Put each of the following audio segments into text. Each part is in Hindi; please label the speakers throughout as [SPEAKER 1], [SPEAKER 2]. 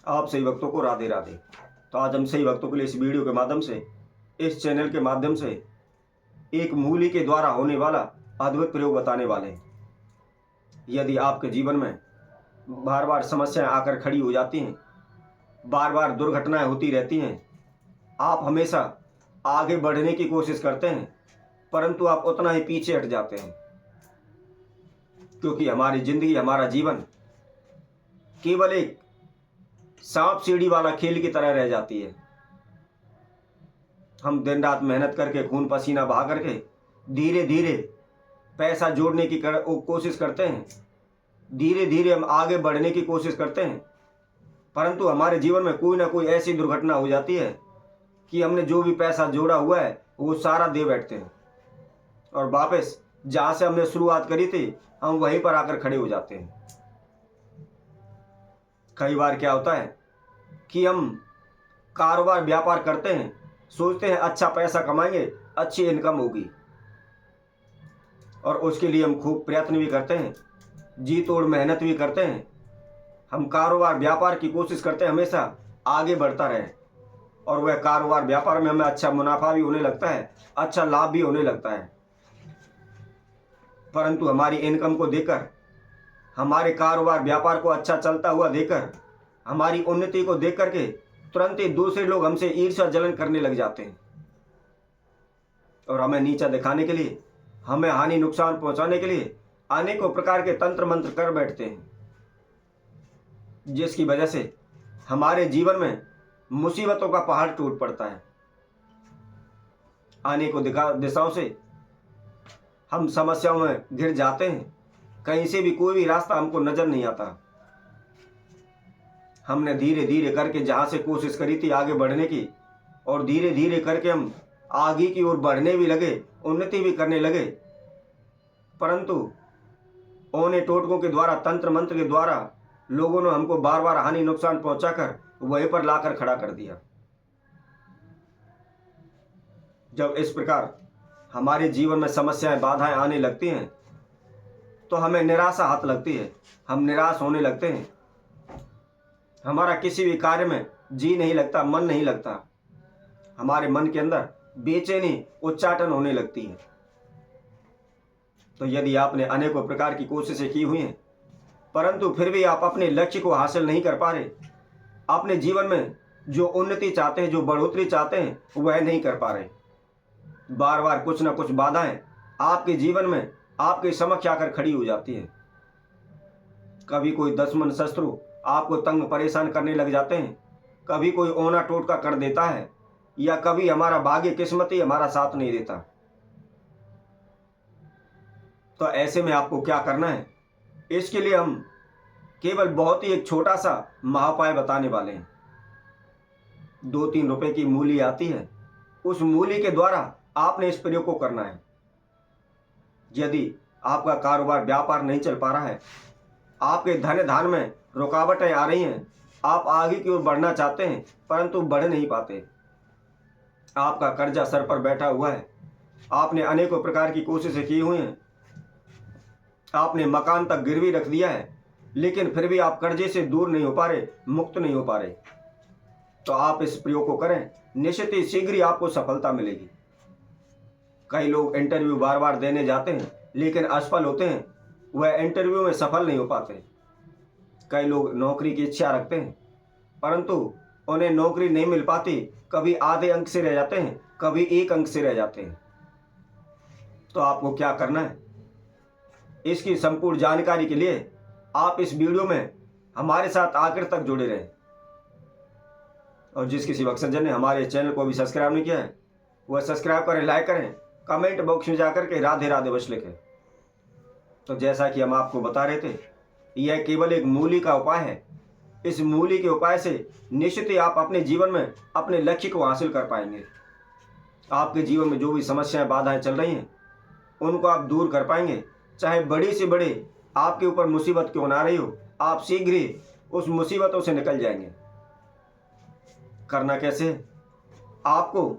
[SPEAKER 1] आप सही भक्तों को राधे राधे। तो आज हम सही भक्तों के लिए इस वीडियो के माध्यम से, इस चैनल के माध्यम से एक मूली के द्वारा होने वाला अद्भुत प्रयोग बताने वाले हैं। यदि आपके जीवन में बार बार समस्याएं आकर खड़ी हो जाती हैं, बार बार दुर्घटनाएं होती रहती हैं, आप हमेशा आगे बढ़ने की कोशिश करते हैं परंतु आप उतना ही पीछे हट जाते हैं, क्योंकि हमारी जिंदगी, हमारा जीवन केवल एक सांप सीढ़ी वाला खेल की तरह रह जाती है। हम दिन रात मेहनत करके, खून पसीना बहा करके धीरे धीरे पैसा जोड़ने की कोशिश करते हैं, धीरे धीरे हम आगे बढ़ने की कोशिश करते हैं, परंतु हमारे जीवन में कोई ना कोई ऐसी दुर्घटना हो जाती है कि हमने जो भी पैसा जोड़ा हुआ है वो सारा दे बैठते हैं और वापस जहाँ से हमने शुरुआत करी थी हम वहीं पर आकर खड़े हो जाते हैं। कई बार क्या होता है कि हम कारोबार व्यापार करते हैं, सोचते हैं अच्छा पैसा कमाएंगे, अच्छी इनकम होगी, और उसके लिए हम खूब प्रयत्न भी करते हैं, जी तोड़ मेहनत भी करते हैं। हम कारोबार व्यापार की कोशिश करते हैं हमेशा आगे बढ़ता रहे, और वह कारोबार व्यापार में हमें अच्छा मुनाफा भी होने लगता है, अच्छा लाभ भी होने लगता है, परंतु हमारी इनकम को देखकर, हमारे कारोबार व्यापार को अच्छा चलता हुआ देखकर, हमारी उन्नति को देख करके तुरंत ही दूसरे लोग हमसे ईर्ष्या जलन करने लग जाते हैं और हमें नीचा दिखाने के लिए, हमें हानि नुकसान पहुंचाने के लिए अनेकों प्रकार के तंत्र मंत्र कर बैठते हैं, जिसकी वजह से हमारे जीवन में मुसीबतों का पहाड़ टूट पड़ता है। अनेकों दिशाओं से हम समस्याओं में घिर जाते हैं, कहीं से भी कोई भी रास्ता हमको नजर नहीं आता। हमने धीरे धीरे करके जहाँ से कोशिश करी थी आगे बढ़ने की, और धीरे धीरे करके हम आगे की ओर बढ़ने भी लगे, उन्नति भी करने लगे, परंतु औने टोटकों के द्वारा, तंत्र मंत्र के द्वारा लोगों ने हमको बार बार हानि नुकसान पहुंचाकर वहीं पर लाकर खड़ा कर दिया। जब इस प्रकार हमारे जीवन में समस्याएं, बाधाएं आने लगती हैं तो हमें निराशा हाथ लगती है, हम निराश होने लगते हैं, हमारा किसी भी कार्य में जी नहीं लगता, मन नहीं लगता, हमारे मन के अंदर बेचैनी, उच्चाटन होने लगती है। तो यदि आपने अनेकों प्रकार की कोशिशें की हुई हैं परंतु फिर भी आप अपने लक्ष्य को हासिल नहीं कर पा रहे, अपने जीवन में जो उन्नति चाहते हैं, जो बढ़ोतरी चाहते हैं, वह नहीं कर पा रहे, बार बार कुछ ना कुछ बाधाएं आपके जीवन में आपके समक्ष आकर खड़ी हो जाती है। कभी कोई दुश्मन शत्रु आपको तंग परेशान करने लग जाते हैं, कभी कोई ओना टोटका कर देता है, या कभी हमारा भाग्य किस्मत ही हमारा साथ नहीं देता। तो ऐसे में आपको क्या करना है, इसके लिए हम केवल बहुत ही एक छोटा सा महाउपाय बताने वाले हैं। 2-3 रुपए की मूली आती है, उस मूली के द्वारा आपने इस प्रयोग को करना है। यदि आपका कारोबार व्यापार नहीं चल पा रहा है, आपके धन धान में रुकावटें आ रही हैं, आप आगे की ओर बढ़ना चाहते हैं परंतु बढ़ नहीं पाते, आपका कर्जा सर पर बैठा हुआ है, आपने अनेकों प्रकार की कोशिशें की हुई हैं, आपने मकान तक गिरवी रख दिया है, लेकिन फिर भी आप कर्जे से दूर नहीं हो पा रहे, मुक्त नहीं हो पा रहे, तो आप इस प्रयोग को करें, निश्चित ही शीघ्र ही आपको सफलता मिलेगी। कई लोग इंटरव्यू बार बार देने जाते हैं लेकिन असफल होते हैं, वह इंटरव्यू में सफल नहीं हो पाते। कई लोग नौकरी की इच्छा रखते हैं परंतु उन्हें नौकरी नहीं मिल पाती, कभी आधे अंक से रह जाते हैं, कभी 1 अंक से रह जाते हैं। तो आपको क्या करना है, इसकी संपूर्ण जानकारी के लिए आप इस वीडियो में हमारे साथ आखिर तक जुड़े रहें, और जिस किसी भक्तजन ने हमारे चैनल को अभी सब्सक्राइब नहीं किया है वह सब्सक्राइब करें, लाइक करें, कमेंट बॉक्स में जाकर के राधे राधे बस लिखें। तो जैसा कि हम आपको बता रहे थे, यह केवल एक मूली का उपाय है। इस मूली के उपाय से निश्चित ही आप अपने जीवन में अपने लक्ष्य को हासिल कर पाएंगे। आपके जीवन में जो भी समस्याएं, बाधाएं चल रही हैं उनको आप दूर कर पाएंगे, चाहे बड़ी से बड़ी आपके ऊपर मुसीबत क्यों ना रही हो, आप शीघ्र ही उस मुसीबतों से निकल जाएंगे। करना कैसे, आपको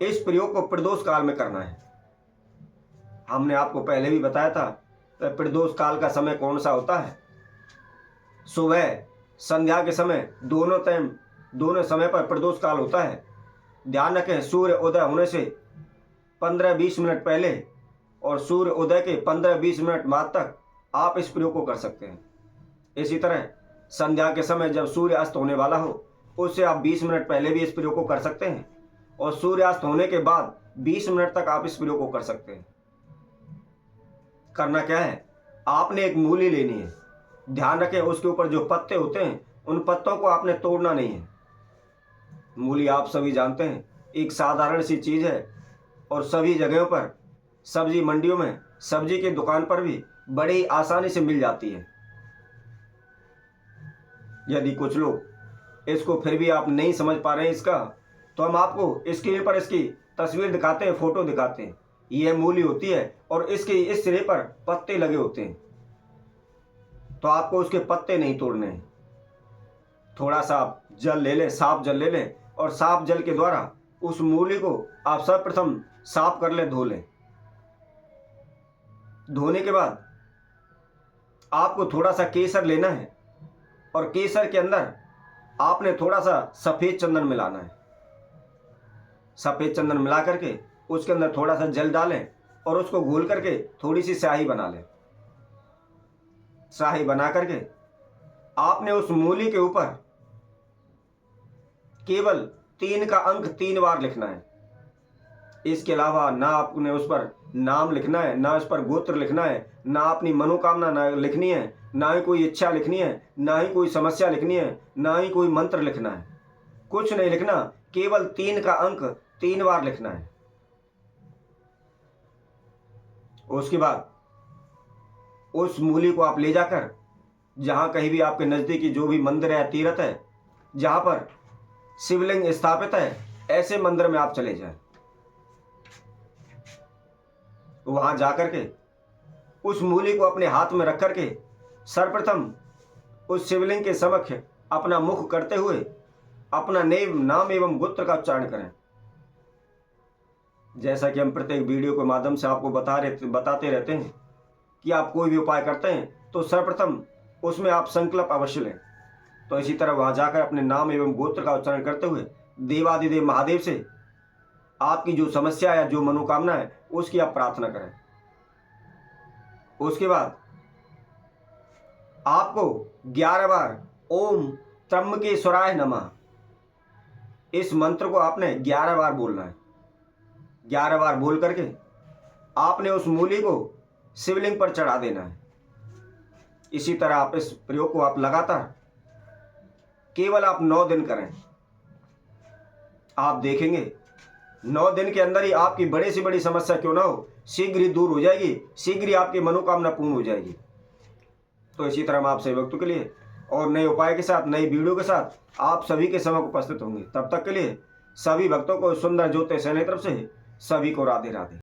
[SPEAKER 1] इस प्रयोग को प्रदोष काल में करना है। हमने आपको पहले भी बताया था, प्रदोष काल का समय कौन सा होता है, सुबह संध्या के समय दोनों समय पर प्रदोष काल होता है। ध्यान रखें, सूर्य उदय होने से 15-20 मिनट पहले और सूर्य उदय के 15-20 मिनट बाद तक आप इस प्रयोग को कर सकते हैं। इसी तरह संध्या के समय जब सूर्य अस्त होने वाला हो उससे आप 20 मिनट पहले भी इस प्रयोग को कर सकते हैं और सूर्यास्त होने के बाद 20 मिनट तक आप इस प्रयोग को कर सकते हैं। करना क्या है, आपने एक मूली लेनी है। ध्यान रखें, उसके ऊपर जो पत्ते होते हैं उन पत्तों को आपने तोड़ना नहीं है। मूली आप सभी जानते हैं एक साधारण सी चीज़ है और सभी जगहों पर, सब्जी मंडियों में, सब्जी की दुकान पर भी बड़ी आसानी से मिल जाती है। यदि कुछ लोग इसको फिर भी आप नहीं समझ पा रहे हैं इसका, तो हम आपको स्क्रीन पर इसकी तस्वीर दिखाते हैं, फोटो दिखाते हैं। यह मूली होती है और इसके इस सिरे पर पत्ते लगे होते हैं, तो आपको उसके पत्ते नहीं तोड़ने हैं। थोड़ा सा आप जल ले लें, साफ जल ले लें और साफ जल के द्वारा उस मूली को आप सर्वप्रथम साफ कर लें, धो लें। धोने के बाद आपको थोड़ा सा केसर लेना है और केसर के अंदर आपने थोड़ा सा सफ़ेद चंदन मिलाना है। सफ़ेद चंदन मिला करके उसके अंदर थोड़ा सा जल डालें और उसको घोल करके थोड़ी सी स्याही बना लें। स्याही बना करके आपने उस मूली के ऊपर केवल 3 का अंक 3 बार लिखना है। इसके अलावा ना आपने उस पर नाम लिखना है, ना उस पर गोत्र लिखना है, ना अपनी मनोकामना ना लिखनी है, ना ही कोई इच्छा लिखनी है, ना ही कोई समस्या लिखनी है, ना ही कोई मंत्र लिखना है। कुछ नहीं लिखना, केवल 3 का अंक 3 बार लिखना है। उसके बाद उस मूली को आप ले जाकर जहां कहीं भी आपके नज़दीकी जो भी मंदिर है, तीर्थ है, जहां पर शिवलिंग स्थापित है, ऐसे मंदिर में आप चले जाएं। वहां जाकर के उस मूली को अपने हाथ में रख करके सर्वप्रथम उस शिवलिंग के समक्ष अपना मुख करते हुए अपना नाम एवं गोत्र का उच्चारण करें। जैसा कि हम प्रत्येक वीडियो के माध्यम से आपको बताते रहते हैं कि आप कोई भी उपाय करते हैं तो सर्वप्रथम उसमें आप संकल्प अवश्य लें। तो इसी तरह वहां जाकर अपने नाम एवं गोत्र का उच्चारण करते हुए देवादिदेव महादेव से आपकी जो समस्या या जो मनोकामना है उसकी आप प्रार्थना करें। उसके बाद आपको 11 बार ओम त्र्यंबकेश्वराय नमः इस मंत्र को आपने 11 बार बोलना है। 11 बार बोल करके आपने उस मूली को शिवलिंग पर चढ़ा देना है। इसी तरह आप इस प्रयोग को आप लगातार केवल आप 9 दिन करें। आप देखेंगे 9 दिन के अंदर ही आपकी बड़ी से बड़ी समस्या क्यों ना हो, शीघ्र ही दूर हो जाएगी, शीघ्र ही आपकी मनोकामना पूर्ण हो जाएगी। तो इसी तरह हम आपसे भक्तों के लिए और नए उपाय के साथ, नई वीडियो के साथ आप सभी के समय उपस्थित होंगे। तब तक के लिए सभी भक्तों को सुंदर ज्योतिष सैनी तरफ से सभी को राधे राधे।